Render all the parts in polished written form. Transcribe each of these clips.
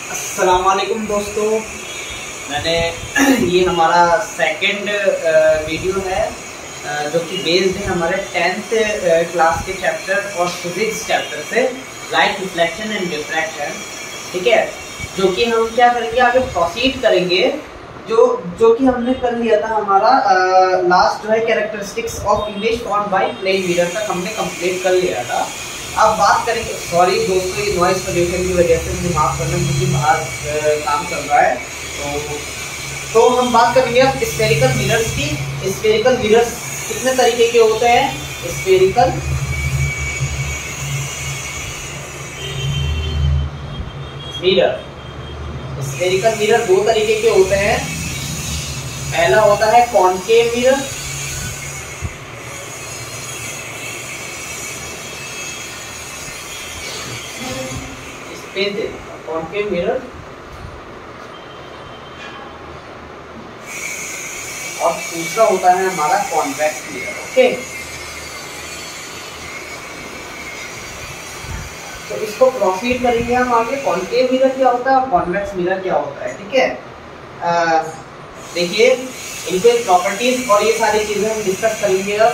अस्सलामुअलैकुम दोस्तों, मैंने ये हमारा सेकंड वीडियो है जो कि बेस्ड है हमारे 10th क्लास के चैप्टर और फिजिक्स चैप्टर से लाइट रिफ्लेक्शन एंड डिफ्रैक्शन। ठीक है, जो कि हम क्या करेंगे, आगे प्रोसीड करेंगे। जो कि हमने कर लिया था हमारा लास्ट जो है characteristics of image formed by plane mirror तक हमने कंप्लीट कर लिया था। अब बात करेंगे, सॉरी दोस्तों, ये नॉइस पोल्यूशन की वजह से मुझे माफ करना क्योंकि बाहर काम चल रहा है। तो हम बात करेंगे अब स्फेरिकल मिरर्स की। स्फेरिकल मिरर्स कितने तरीके के होते हैं? स्फेरिकल मिरर, स्फेरिकल मिरर दो तरीके के होते हैं। पहला होता है कॉनकेव मिरर, कॉनकेव मिरर, और दूसरा होता है हमारा कॉन्वेक्स मिरर। ओके, तो इसको प्रोसीड करेंगे हम आगे। कॉनकेव मिरर क्या होता है और कॉन्वेक्स मिरर क्या होता है? ठीक है, देखिए इनके प्रॉपर्टीज और ये सारी चीजें हम डिस्कस करेंगे। अब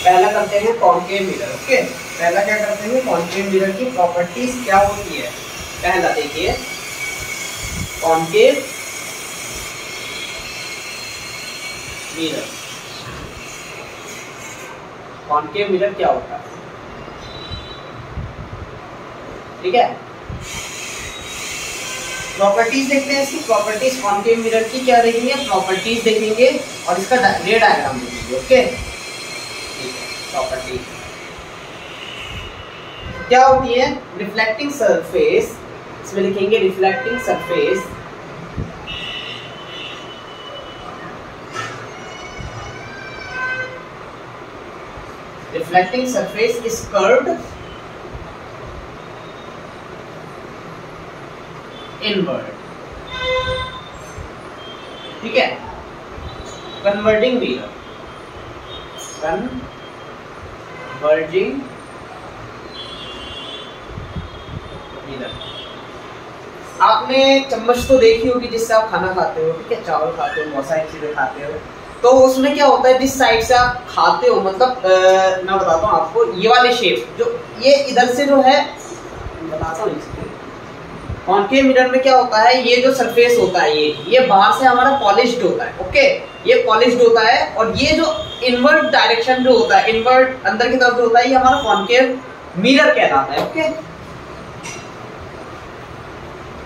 पहला करते हैं कॉनकेव मिरर। ओके, पहला क्या करते हैं, कॉनकेव मिरर की प्रॉपर्टीज क्या होती है। पहला देखिए कॉनकेव मिरर। कॉनकेव मिरर क्या होता है? ठीक है, प्रॉपर्टीज देखते हैं इसकी। प्रॉपर्टीज कॉनकेव मिरर की क्या रहेंगी, प्रॉपर्टीज देखेंगे और इसका रे डायग्राम देखेंगे। ओके, प्रॉपर्टी क्या होती है? रिफ्लेक्टिंग सरफेस, इसमें लिखेंगे reflecting surface reflecting surface is curved inward. ठीक है, कन्वर्जिंग मिरर, कन्वर्जिंग मिरर। आपने चम्मच तो देखी होगी जिससे आप खाना खाते हो। ठीक है, चावल खाते हो, बहुत सारी चीजें खाते हो, तो उसमें क्या होता है, जिस साइड से आप खाते हो, मतलब मैं बताता हूँ आपको, ये वाले शेप जो ये इधर से जो है, बताता हूँ। कॉनकेव मिरर में क्या होता है, ये जो सरफेस होता है ये बाहर से हमारा पॉलिश्ड होता है। ओके, ये पॉलिश्ड होता है, और ये जो इनवर्ट डायरेक्शन जो होता है, इनवर्ट अंदर की तरफ जो होता है, ये हमारा कॉनकेव मिरर कहलाता है। ओके,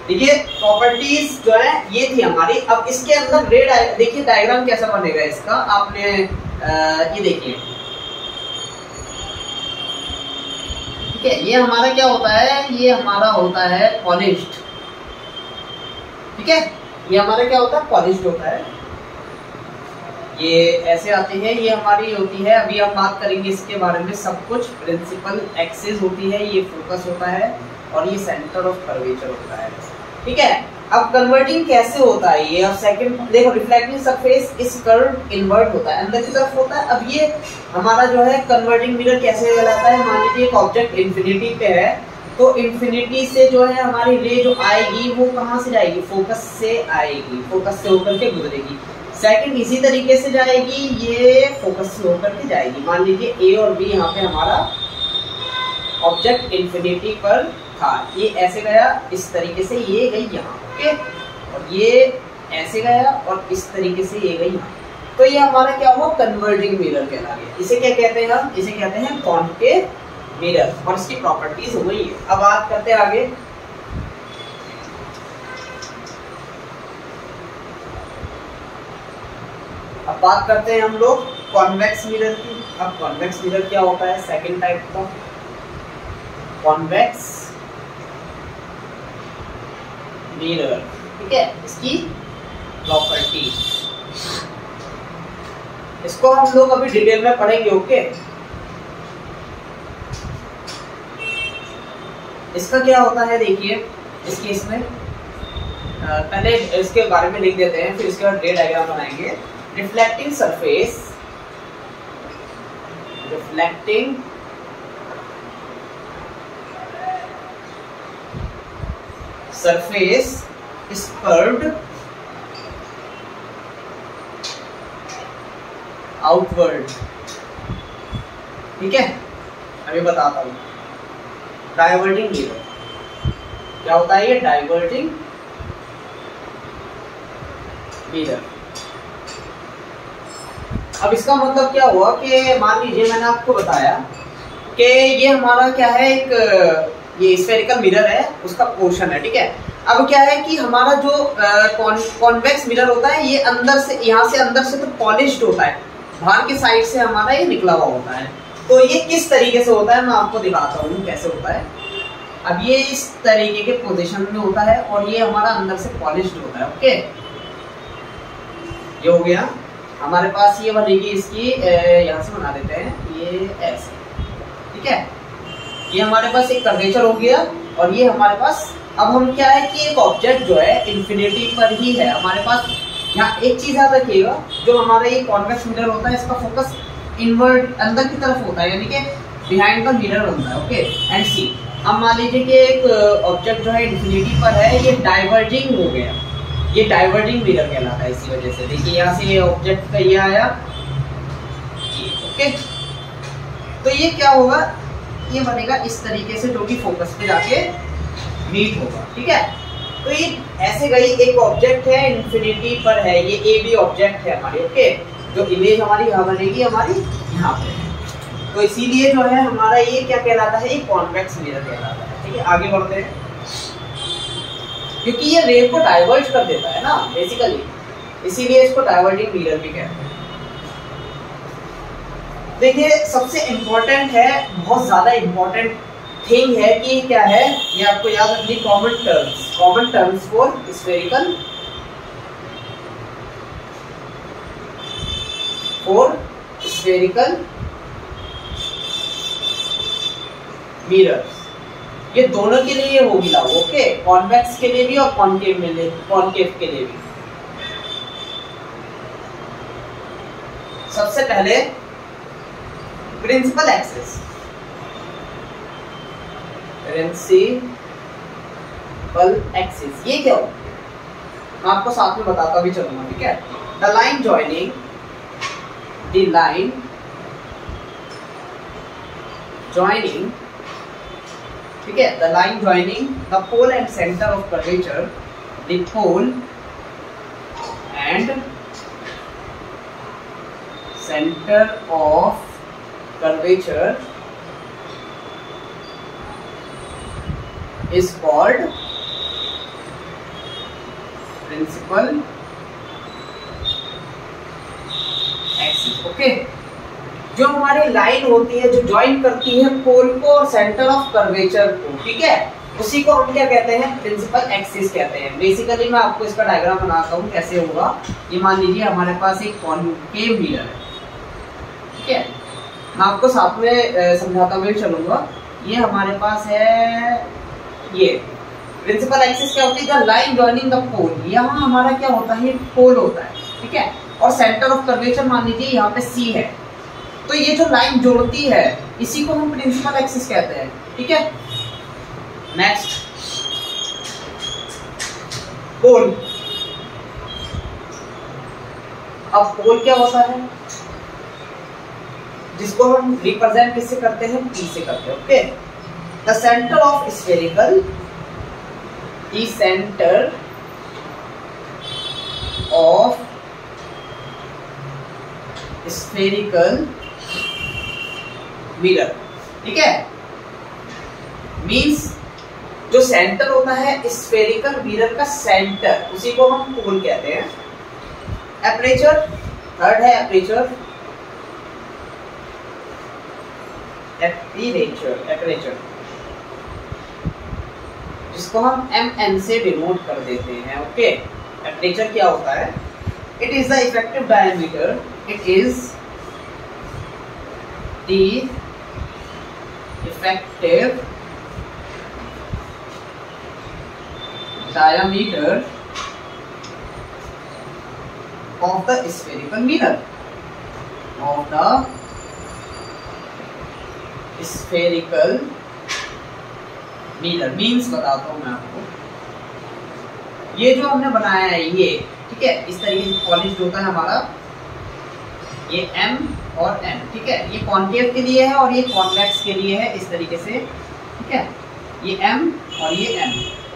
देखिए प्रॉपर्टीज जो है ये थी हमारी। अब इसके अंदर रे देखिए डायग्राम कैसा बनेगा इसका, आपने ये देखिए। ठीक है, ये हमारा क्या होता है, ये हमारा होता है पॉलिश्ड। ठीक है, ये हमारा क्या होता है, पॉलिश्ड होता है। ये ऐसे आते हैं, ये हमारी होती है। अभी हम बात करेंगे इसके बारे में सब कुछ। प्रिंसिपल एक्सिस होती है, ये फोकस होता है, और ये सेंटर ऑफ कर्वेचर होता है। ठीक है, अब कन्वर्टिंग कैसे होता है ये? अब सेकंड देखो, रिफ्लेक्टिंग सरफेस इस कर्व इनवर्ट होता है, अंदर की तरफ होता है। अब ये हमारा जो है कन्वर्टिंग मिरर कैसे कहलाता है? मान लीजिए एक ऑब्जेक्ट इंफिनिटी पे है, तो इंफिनिटी से जो है हमारी रे जो आएगी वो कहाँ से जाएगी? फोकस से आएगी, फोकस से होकर के गुजरेगी। सेकंड इसी तरीके से जाएगी, ये फोकस से होकर के जाएगी। मान लीजिए ए और बी यहाँ पे हमारा ऑब्जेक्ट इंफिनिटी पर था, ये ऐसे गया, इस तरीके से ये गई यहाँ। ओके, और ये ऐसे गया और इस तरीके से ये गई यहाँ। तो ये हमारा क्या हुआ, कन्वर्जिंग मिरर कहला गया। इसे क्या कहते हैं हम? इसे कहते हैं कॉनकेव मिरर, और इसकी प्रॉपर्टीज हो गई है। अब बात करते हैं आगे। अब बात करते हैं हम लोग कॉन्वेक्स मिरर की। अब कॉन्वेक्स मिरर क्या होता है? सेकंड टाइप का कॉन्वेक्स मिरर। ठीक है, इसकी प्रॉपर्टी, इसको हम लोग अभी डिटेल में पढ़ेंगे। ओके, इसका क्या होता है, देखिए इस केस में पहले इसके बारे में लिख देते हैं, फिर इसके बाद रे डायग्राम बनाएंगे। Reflecting surface, reflecting surface is curved outward. ठीक है, अभी बताता हूँ। डाइवर्टिंग मिरर क्या होता है? ये डाइवर्टिंग मिरर। अब इसका मतलब क्या हुआ कि मान लीजिए मैंने आपको बताया कि ये हमारा क्या है, एक ये स्फेरिकल मिरर है, उसका पोर्शन है। ठीक है, अब क्या है कि हमारा जो कॉन्वेक्स मिरर होता है, ये अंदर से, यहाँ से अंदर से तो पॉलिश्ड होता है, बाहर की साइड से हमारा ये निकला हुआ होता है। तो ये किस तरीके से होता है मैं आपको दिखाता हूँ कैसे होता है। अब ये इस तरीके के पोजीशन में होता है और ये हमारा अंदर से पॉलिश्ड होता है। ओके, ये हो गया हमारे पास। ये बनेगी इसकी, यहाँ से बना देते हैं ये ऐसे। ठीक है, ये हमारे पास एक कर्वेचर हो गया और ये हमारे पास, अब हम क्या है कि एक ऑब्जेक्ट जो है इन्फिनिटी पर ही है हमारे पास। यहाँ एक चीज याद रखिएगा, जो हमारा ये कॉन्वेक्स मिरर होता है, इसका फोकस इनवर्ड अंदर की तरफ होता है, यानी कि बिहाइंड द मिरर बनता है। ओके, एंड सी, अब मान लीजिए कि एक ऑब्जेक्ट जो है इन्फिनिटी पर है, ये डाइवर्जिंग हो गया, ये डाइवर्जिंग मिरर कहलाता है। इसी वजह से देखिए यहाँ से ये ऑब्जेक्ट का ये आया। ओके, तो ये क्या होगा, ये बनेगा इस तरीके से, जो कि फोकस पे जाके मीट होगा। ठीक है, तो ये ऐसे गई, एक ऑब्जेक्ट है इन्फिनिटी पर है, ये ए बी ऑब्जेक्ट है हमारी। ओके, जो इमेज हमारी यहाँ बनेगी हमारी यहाँ पे, तो इसीलिए जो है हमारा ये क्या कहलाता है, एक कॉन्वेक्स मिरर कहलाता है। ठीक है, आगे बढ़ते हैं, क्योंकि ये रे को डाइवर्ज कर देता है ना बेसिकली, इसीलिए इसको डाइवर्जिंग मिरर भी कहते हैं। देखिए सबसे इम्पोर्टेंट है, बहुत ज्यादा इम्पोर्टेंट थिंग है कि क्या है, ये आपको याद रखनी, common terms for spherical mirrors. ये दोनों के लिए होगी लागू। ओके, कॉन्वेक्स के लिए भी और कॉन्केव के लिए भी। सबसे पहले प्रिंसिपल एक्सिस, ये क्या हो, मैं आपको साथ में बताता भी चलूंगा। ठीक है, द लाइन जॉइनिंग ठीक है, the line joining the pole and centre of curvature, the pole and centre of curvature is called principal axis। Okay, जो हमारी लाइन होती है, जो ज्वाइन करती है पोल को और सेंटर ऑफ कर्वेचर को, ठीक है, उसी को हम क्या कहते हैं, प्रिंसिपल एक्सिस कहते हैं। बेसिकली मैं आपको इसका डायग्राम बनाता हूँ कैसे होगा। ये मान लीजिए हमारे पास एक कॉन्केव मिरर है। ठीक है, मैं आपको साथ में समझाता हुए चलूंगा। ये हमारे पास है, ये प्रिंसिपल एक्सिस क्या होती है, द लाइन जॉइनिंग द पोल। यहाँ हमारा क्या होता है, पोल होता है। ठीक है, और सेंटर ऑफ कर्वेचर मान लीजिए यहाँ पे सी है, तो ये जो लाइन जोड़ती है इसी को हम प्रिंसिपल एक्सिस कहते हैं। ठीक है, नेक्स्ट पोल। अब पोल क्या होता है, जिसको हम रिप्रेजेंट किससे करते हैं, पी से करते हैं। Okay, the center of spherical, the center of spherical mirror। ठीक है, मीन्स जो सेंटर होता है स्फेरिकल मिरर का सेंटर, उसी को हम पोल कहते हैं। एपरेचर, थर्ड है एपरेचर, एपरेचर जिसको हम MN से डिनोट कर देते हैं। ओके, एपरेचर क्या होता है, it is the effective diameter, it is the effective diameter of the spherical mirror, of the spherical mirror. Means बताता हूं मैं आपको, ये जो हमने बनाया है ये, ठीक है, इस तरीके से पॉलिश्ड होता है हमारा ये M और N, ठीक है, ये कॉन्केव के लिए है और ये कॉन्वेक्स के लिए है, इस तरीके से, ठीक है, ये M और ये N।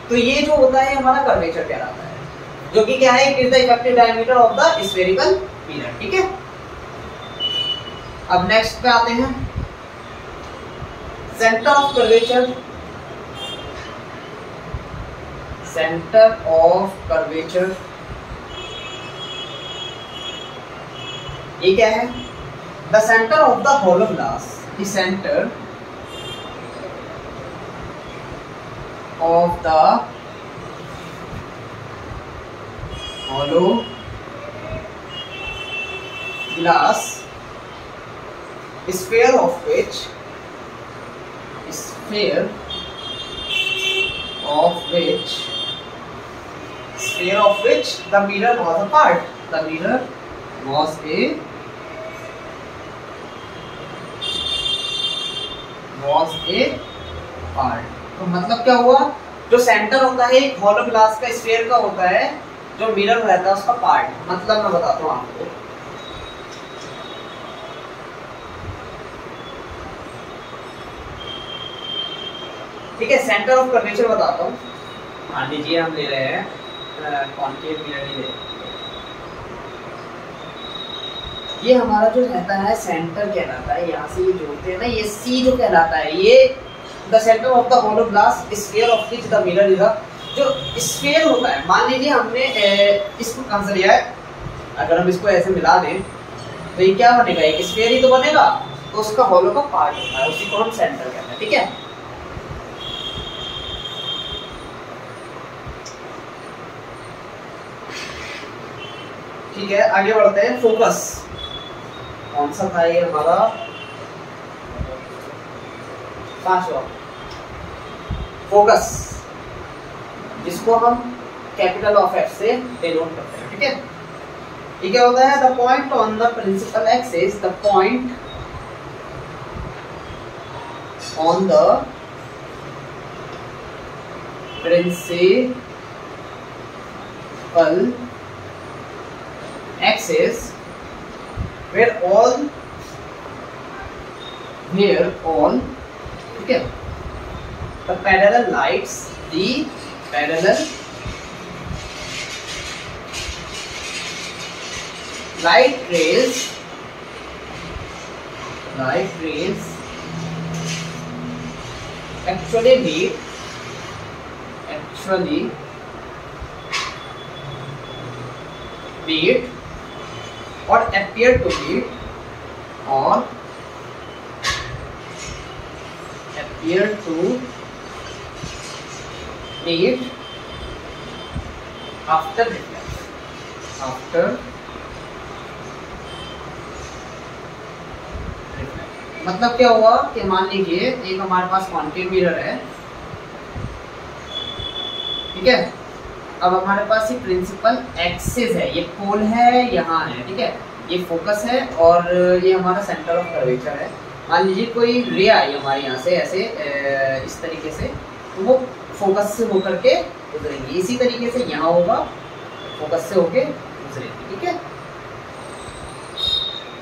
तो ये जो होता है हमारा कर्वेचर कहलाता है, जो कि क्या है, it is the effective diameter of the spherical mirror, ठीक है। अब नेक्स्ट पे आते हैं, centre of curvature. Centre of curvature ये क्या है, the centre of the hollow glass, the centre of the hollow glass, sphere of which sphere of which the mirror was a part, the mirror was a part। तो मतलब क्या हुआ, जो centre होता है एक हॉलो ग्लास का sphere का होता है, जो मिरर रहता है उसका पार्ट, मतलब मैं बताता हूँ आपको। ठीक है, सेंटर ऑफ कर्वेचर बताता हूँ। मान लीजिए हम ले रहे हैं कॉन्केव मिरर ही ले रहे हैं, ये हमारा जो रहता है सेंटर कहलाता है, यहाँ से ये जोड़ते हैं ना, ये C जो कहलाता है, ये the centre of the hollow glass sphere of which the mirror is, जो स्फीयर होता है, मान लीजिए हमने इसको कहाँ से लिया है, अगर हम इसको ऐसे मिला दें तो ये क्या बनेगा, एक स्फीयर ही तो बनेगा, तो उसका होलो का पार्ट होता है, उसी को हम सेंटर कहते हैं, ठीक है। ठीक है, आगे बढ़ते हैं, फोकस कौन सा था ये हमारा, पांचवा, फोकस, जिसको हम कैपिटल ऑफ F से डिनोट करते हैं, ठीक है। ये क्या होता है, the point on the principal axis, the point on the principal axis where all ठीक है, the parallel lights, the parallel light rays actually beat or appear to beat after reflection, मतलब क्या हुआ कि मान लीजिए एक हमारे पास कॉन्केव मिरर है, ठीक है, अब हमारे पास ये प्रिंसिपल एक्सिस है, ये पोल है, यहाँ है, ठीक है, ये फोकस है और ये हमारा सेंटर ऑफ कर्वेचर है। मान लीजिए कोई रे आई हमारे यहाँ से ऐसे इस तरीके से, तो वो फोकस से होकर के गुजरेंगी, इसी तरीके से यहाँ होगा, फोकस से होके गुजरेगी, ठीक है।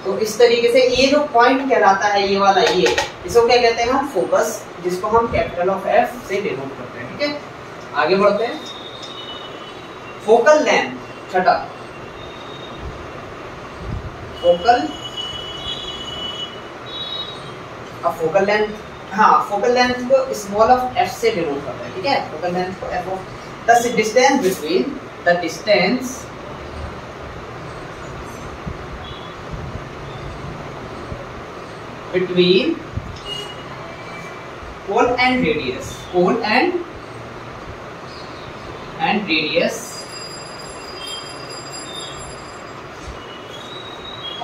तो इस तरीके से ये जो पॉइंट कहलाता है, ये वाला, ये इसको क्या कहते हैं हम, फोकस, जिसको हम कैपिटल ऑफ F से डिनोट करते हैं, ठीक है। आगे बढ़ते हैं, फोकल लेंथ, छठा, फोकल लेंथ, हाँ, फोकल लेंथ को स्मॉल ऑफ F से डिनोट करते हैं, ठीक है। फोकल लेंथ को F of the distance between pole and radius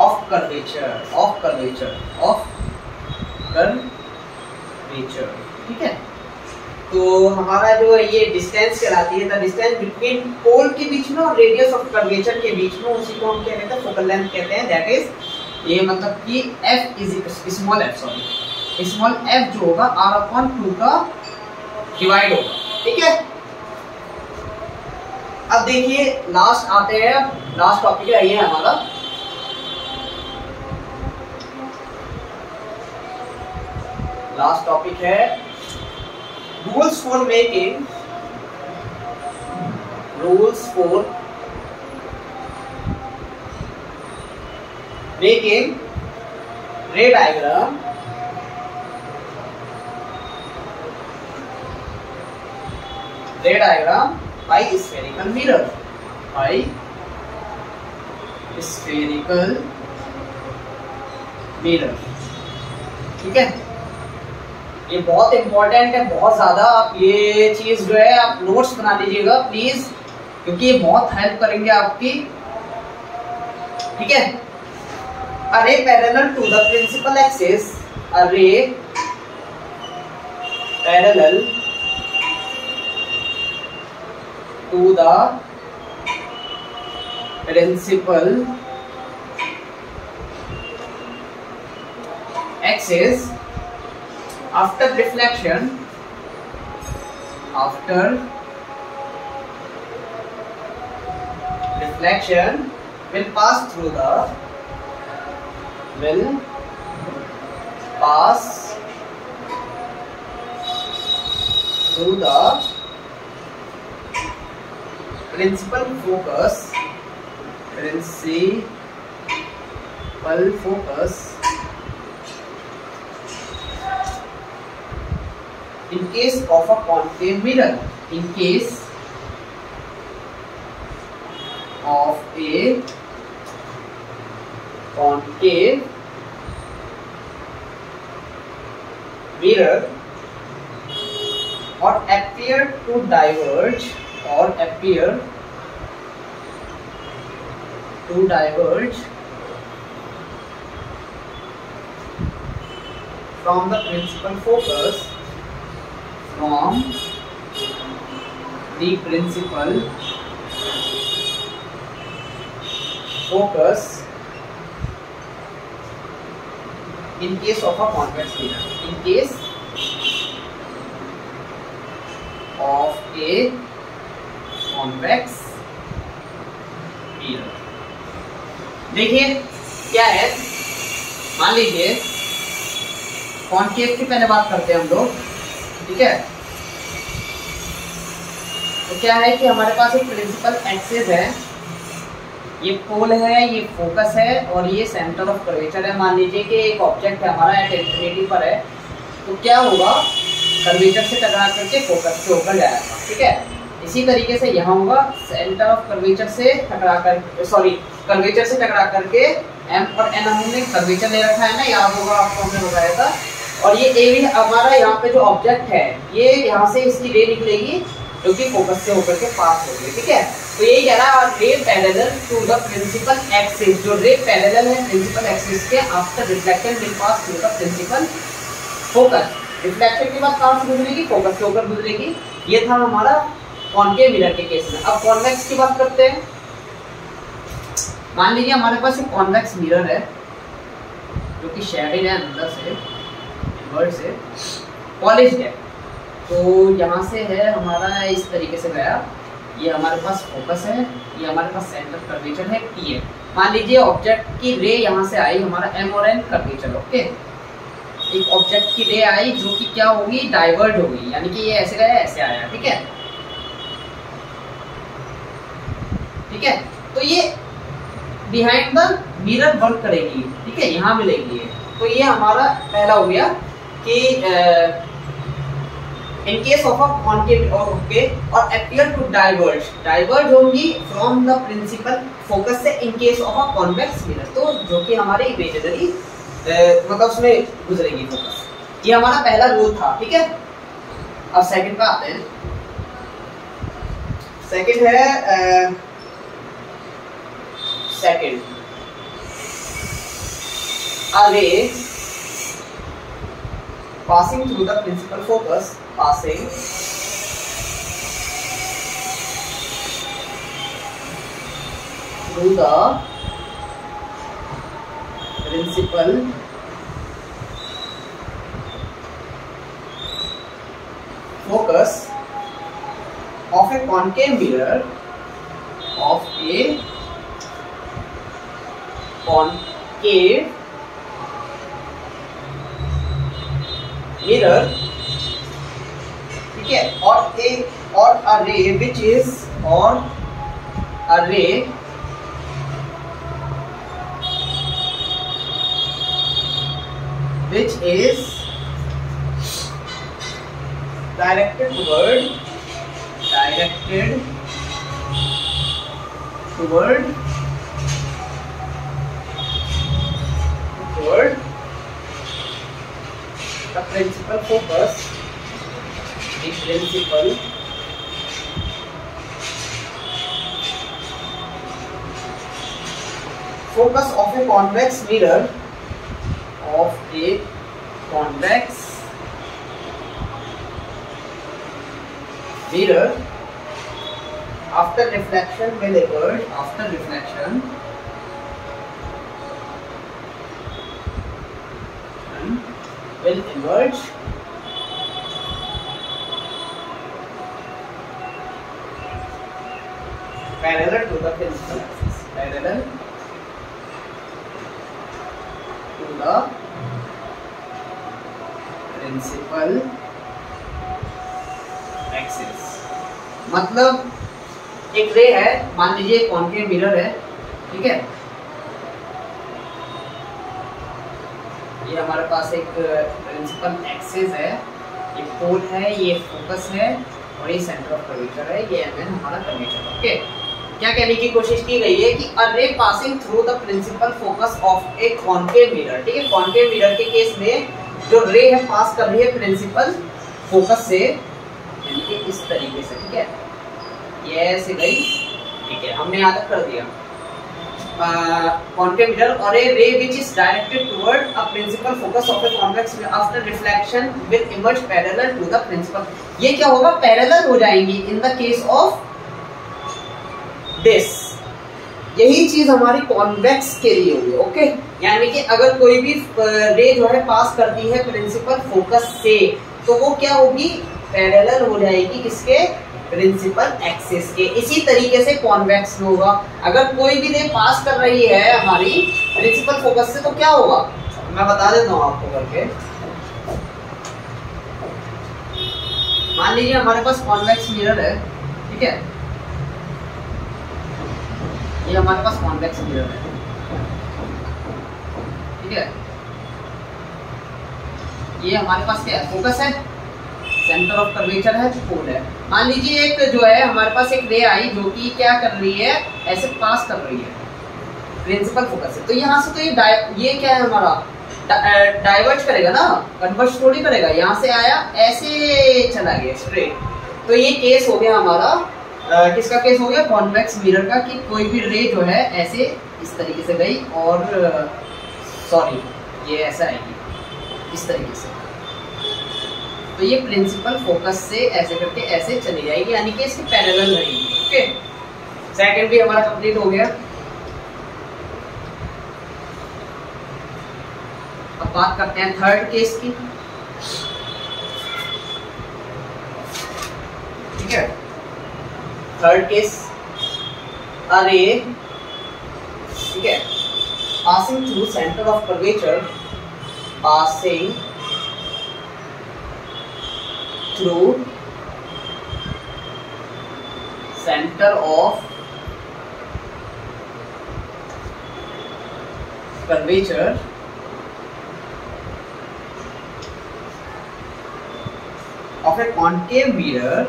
of curvature, ठीक है। तो हमारा जो ये डिस्टेंस कहलाती है, द डिस्टेंस बिटवीन पोल के बीच में और रेडियस ऑफ कर्वेचर के बीच में, उसी को हम क्या कहते हैं, फोकल लेंथ कहते हैं। दैट इज, ये मतलब कि F इज स्मॉल f जो होगा R/2 का डिवाइड होगा, ठीक है। अब देखिए लास्ट आते हैं, लास्ट टॉपिक है ये हमारा लास्ट टॉपिक है रूल्स फॉर मेकिंग रे डायग्राम by spherical mirror, ठीक है। ये बहुत इंपॉर्टेंट है, बहुत ज्यादा। आप ये चीज जो है आप नोट्स बना लीजिएगा प्लीज, क्योंकि ये बहुत हेल्प करेंगे आपकी, ठीक है। A ray parallel to the principal axis, a ray parallel to the principal axis after reflection will pass through the principal focus in case of a concave mirror, in case of a concave mirror or appear to diverge from the principal focus in case of a convex mirror, in case of a convex mirror। देखिए क्या है, मान लीजिए concave की पहले बात करते हैं हम लोग, ठीक है। तो क्या है कि हमारे पास एक प्रिंसिपल एक्सिस है, ये पोल है, ये फोकस है और ये सेंटर ऑफ कर्वेचर है। मान लीजिए कि एक ऑब्जेक्ट है हमारा एट इंफिनिटी पर है, तो क्या होगा, कर्वेचर से टकरा करके फोकस से होकर जाएगा, ठीक है। इसी तरीके से यहाँ होगा, सेंटर ऑफ कर्वेचर से टकरा कर, कर्वेचर से टकरा करके एम और एन हमने कर्वेचर ले रखा है ना, याद होगा आपको, हमने बताया था। और ये ए भी हमारा यहाँ पे जो ऑब्जेक्ट है, ये यहाँ से इसकी रे निकलेगी जो कि फोकस से होकर के पास होगी, ठीक है। तो यही कह रहा है, ray parallel to the principal axis, जो रे पैरेलल है प्रिंसिपल एक्सिस के, after reflection will pass through the principal focus. Reflection के बाद कहाँ से गुजरेगी, फोकस से होकर गुजरेगी। ये था हमारा कॉनकेव मिरर के केस में। अब कॉन्वेक्स की बात करते हैं। मान लीजिए हमारे पास एक कॉन्वेक्स मिरर है जो कि शेडेड है अंदर से, इनवर्ट से, पॉलिश्ड है। तो यहाँ से है हमारा इस तरीके से गया, ये हमारे पास फोकस है, ये हमारे पास सेंटर कर्वेचर है P है। मान लीजिए ऑब्जेक्ट की रे यहाँ से आई, हमारा M और N कर्वेचर, ओके। एक ऑब्जेक्ट की रे आई जो कि क्या होगी, डाइवर्ट होगी, यानी कि ये ऐसे गया ऐसे आया, ठीक है, ठीक है। तो ये बिहाइंड द मिरर वर्क करेगी, ठीक है, यहाँ मिलेगी। तो ये हमारा पहला हो गया कि in case of a concave, okay, और अपीयर टू डाइवर्ज होंगी फ्रॉम द प्रिंसिपल फोकस से in case of a convex mirror, तो जो कि हमारे इमेजिनरी मतलब उसमें गुजरेगी फोकस। ये हमारा पहला रूल था, ठीक है। अब सेकंड पे आते हैं। सेकंड है second a ray passing through the principal focus, passing through the principal focus of a concave mirror A concave mirror, ठीक है, और a ray which is directed toward the principal focus, of a convex mirror, after reflection will emerge parallel to the principal axis, मतलब एक रे है, मान लीजिए concave mirror है, ठीक है, ये हमारे पास एक प्रिंसिपल एक्सिस है, ये पोल है, ये फोकस है और ये सेंटर ऑफ कर्वेचर है, ये एम एन हमारा कर्वेचर। ओके, क्या कहने की कोशिश की गई है कि a ray passing through the principal focus of a concave mirror, ठीक है, कॉन्केव मिरर के केस में जो रे है पास कर रही है प्रिंसिपल फोकस से, यानी कि इस तरीके से, ठीक है, ये ऐसे गई, ठीक है, हमने यहाँ तक कर दिया। कॉन्केव मिरर और a ray which is directed toward a principal focus of a convex mirror after reflection will emerge parallel to the principal, ये क्या होगा, पैरेलल हो जाएंगी in the case of this. यही चीज हमारी कॉन्वेक्स के लिए हुई, ओके, यानी कि अगर कोई भी रे जो है पास करती है प्रिंसिपल फोकस से, तो वो क्या होगी, पैरेलल हो जाएगी किसके, प्रिंसिपल एक्सिस के। इसी तरीके से कॉन्वेक्स में होगा, अगर कोई भी रे पास कर रही है हमारी प्रिंसिपल फोकस से तो क्या होगा, मैं बता देता हूँ आपको करके। मान लीजिए हमारे पास कॉन्वेक्स मिरर है, ठीक है, ये हमारे पास कॉन्वेक्स मिरर है, ठीक है, ये हमारे पास क्या है, फोकस है, सेंटर ऑफ कर्वेचर है, पोल है। मान लीजिए एक जो है हमारे पास एक रे आई जो कि क्या कर रही है, ऐसे पास कर रही है प्रिंसिपल फोकस से, तो यहाँ से तो ये क्या है हमारा, डाइवर्ज करेगा ना, कन्वर्ज थोड़ी करेगा, यहाँ से आया ऐसे चला गया स्ट्रेट, तो ये केस हो गया हमारा किसका केस हो गया, कॉन्वेक्स मिरर का, कि कोई भी रे जो है ऐसे इस तरीके से गई और सॉरी ये ऐसा आएगी इस तरीके से, तो ये प्रिंसिपल फोकस से ऐसे करके ऐसे चली जाएगी, यानी कि इसकी पैरेलल रहेगी। ओके, सेकंड भी हमारा कंप्लीट हो गया। अब बात करते हैं थर्ड केस की, ठीक है, थर्ड केस, अ रे, ठीक है, passing through centre of curvature, passing through center of curvature of a concave mirror,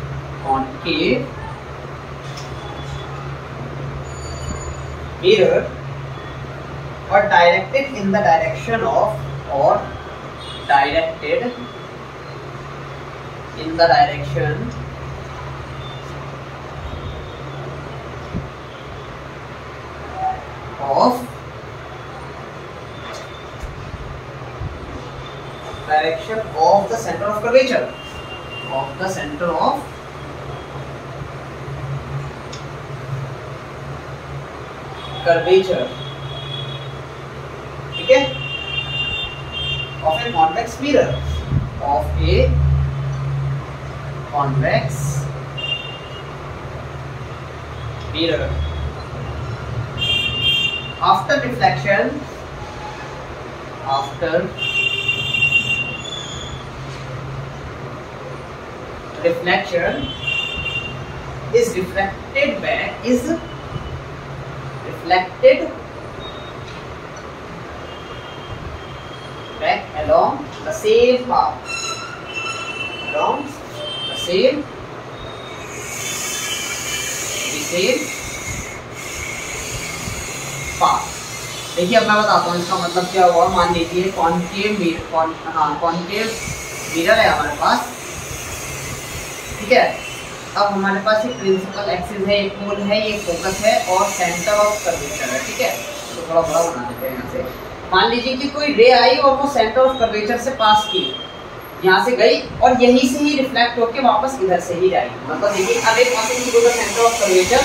or directed in the direction of the center of curvature, ठीक है, of a convex mirror, mirror. After reflection is reflected back along the same path, देखिए अब मैं बताता हूँ इसका मतलब क्या हुआ। मान लीजिए कॉन्केव मिरर है हमारे पास, ठीक है। अब हमारे पास एक प्रिंसिपल एक्सिस है, एक पोल है, ये फोकस है और सेंटर ऑफ कर्वेचर है, ठीक है। तो थोड़ा बड़ा बना देते हैं यहाँ से। मान लीजिए कि कोई रे आई और वो सेंटर ऑफ कर्वेचर से पास की, यहाँ से गई और यहीं से ही रिफ्लेक्ट होके वापस इधर से ही आई। मतलब देखिए अब एक passing through the centre of curvature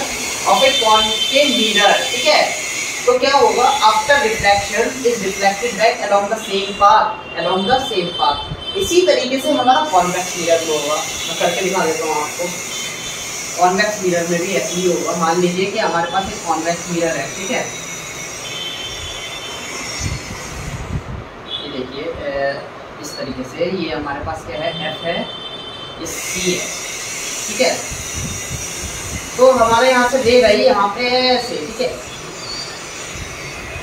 of a concave mirror, ठीक है। तो क्या होगा, after reflection is reflected back along the same path. इसी तरीके से हमारा कॉन्वेक्स मिरर में होगा। मैं करके दिखा देता हूँ आपको। कॉन्वेक्स मिरर में भी ऐसे ही होगा। मान लीजिए कि हमारे पास एक कॉन्वेक्स मिरर है, ठीक है। ये देखिए इस तरीके से, ये हमारे पास क्या है, F है, ये C है, ठीक है। तो हमारे यहाँ से ले गई यहाँ पे से, ठीक है,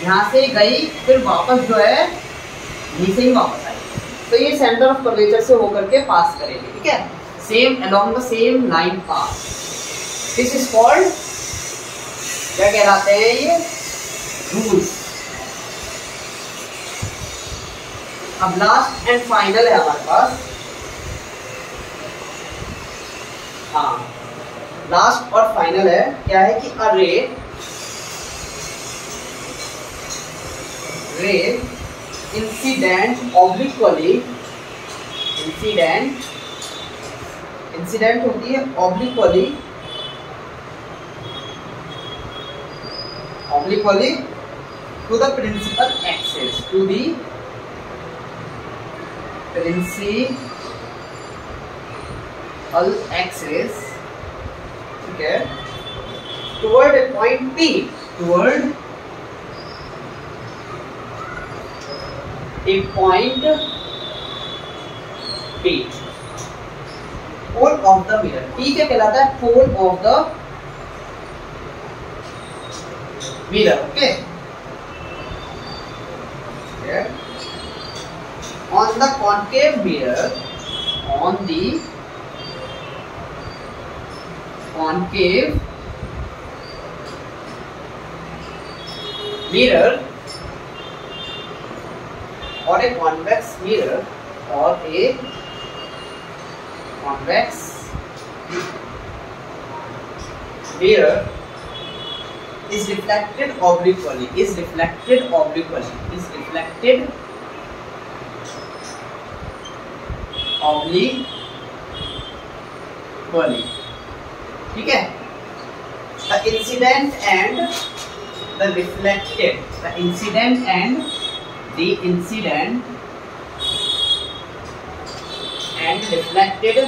यहाँ से गई फिर वापस जो है यहीं से ही वापस आई। तो ये सेंटर ऑफ कर्वेचर से होकर के पास करेगी, ठीक है, same along the same line pass. This is called, क्या कहलाते हैं ये, रूल्स। अब लास्ट एंड फाइनल है हमारे पास, हाँ लास्ट और फाइनल है, क्या है कि अ रे इंसिडेंट ऑब्लिक्वली, इंसिडेंट होती है obliquely to the principal axis, to the principal axis, ठीक है, toward a point P, toward a point P, pole of the mirror। P क्या कहलाता है, pole of the mirror, okay। On the concave mirror, on the concave mirror or a convex mirror is reflected obliquely, ठीक है। The incident and the reflected, the incident and reflected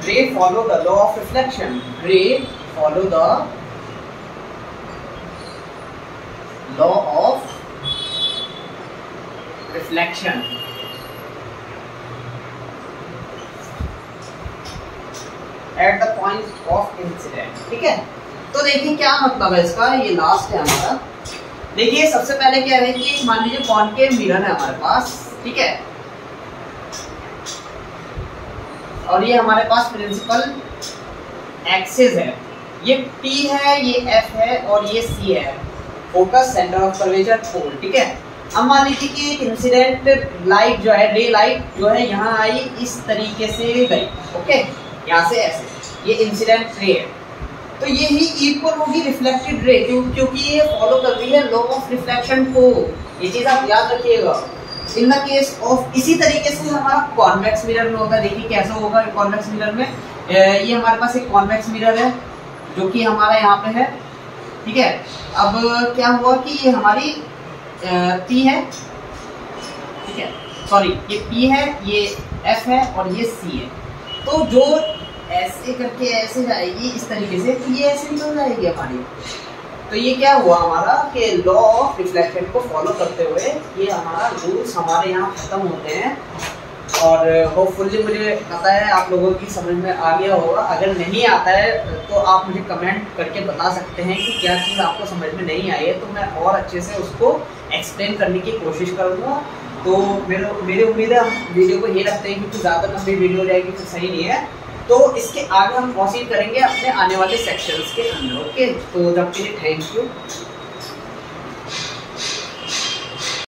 ray follow the law of reflection, ray follow the law of reflection at the point of incident, ठीक है। तो देखिए क्या मतलब है इसका, ये लास्ट है हमारा। देखिए सबसे पहले क्या है कि मान लीजिए कॉन्केव मिरर है हमारे पास, ठीक है, और ये हमारे पास प्रिंसिपल एक्सिस है, ये P है, ये F है और ये C है, फोकस, सेंटर ऑफ कर्वेचर, पोल, ठीक है। अब मान लीजिए कि एक इंसिडेंट लाइट जो है, रे लाइट जो है यहाँ आई, इस तरीके से गई, ओके, यहाँ से ऐसे, ये इंसिडेंट रे है। तो ये ही इक्वल होगी रिफ्लेक्टेड रे, क्योंकि ये फॉलो कर रही है लॉ ऑफ रिफ्लेक्शन को। ये चीज आप याद रखिएगा। इन द केस ऑफ, इसी तरीके से हमारा कॉन्वेक्स मिरर में होता है। देखिए कैसा होगा कॉन्वेक्स मिरर में, ये हमारे पास एक कॉन्वेक्स मिरर है जो कि हमारा यहाँ पे है, ठीक है। अब क्या हुआ कि ये हमारी P है, ठीक है, सॉरी ये P है, ये F है और ये C है, तो जो ऐसे करके ऐसे जाएगी इस तरीके से, तो ये ऐसे निकल जाएगी हमारी। तो ये क्या हुआ हमारा कि लॉ ऑफ रिफ्लेक्शन को फॉलो करते हुए ये हमारा रूल्स हमारे यहाँ खत्म होते हैं। और होपफुली मुझे पता है आप लोगों की समझ में आ गया होगा। अगर नहीं आता है तो आप मुझे कमेंट करके बता सकते हैं कि क्या चीज़ आपको समझ में नहीं आई है, तो मैं और अच्छे से उसको एक्सप्लेन करने की कोशिश करूँगा। तो मेरी उम्मीद है हम वीडियो को ये रखते हैं, क्योंकि ज़्यादा लंबी वीडियो हो जाएगी तो सही नहीं है। तो इसके आगे हम प्रोसीड करेंगे अपने आने वाले सेक्शंस के अंदर। ओके, तो जब के लिए थैंक यू।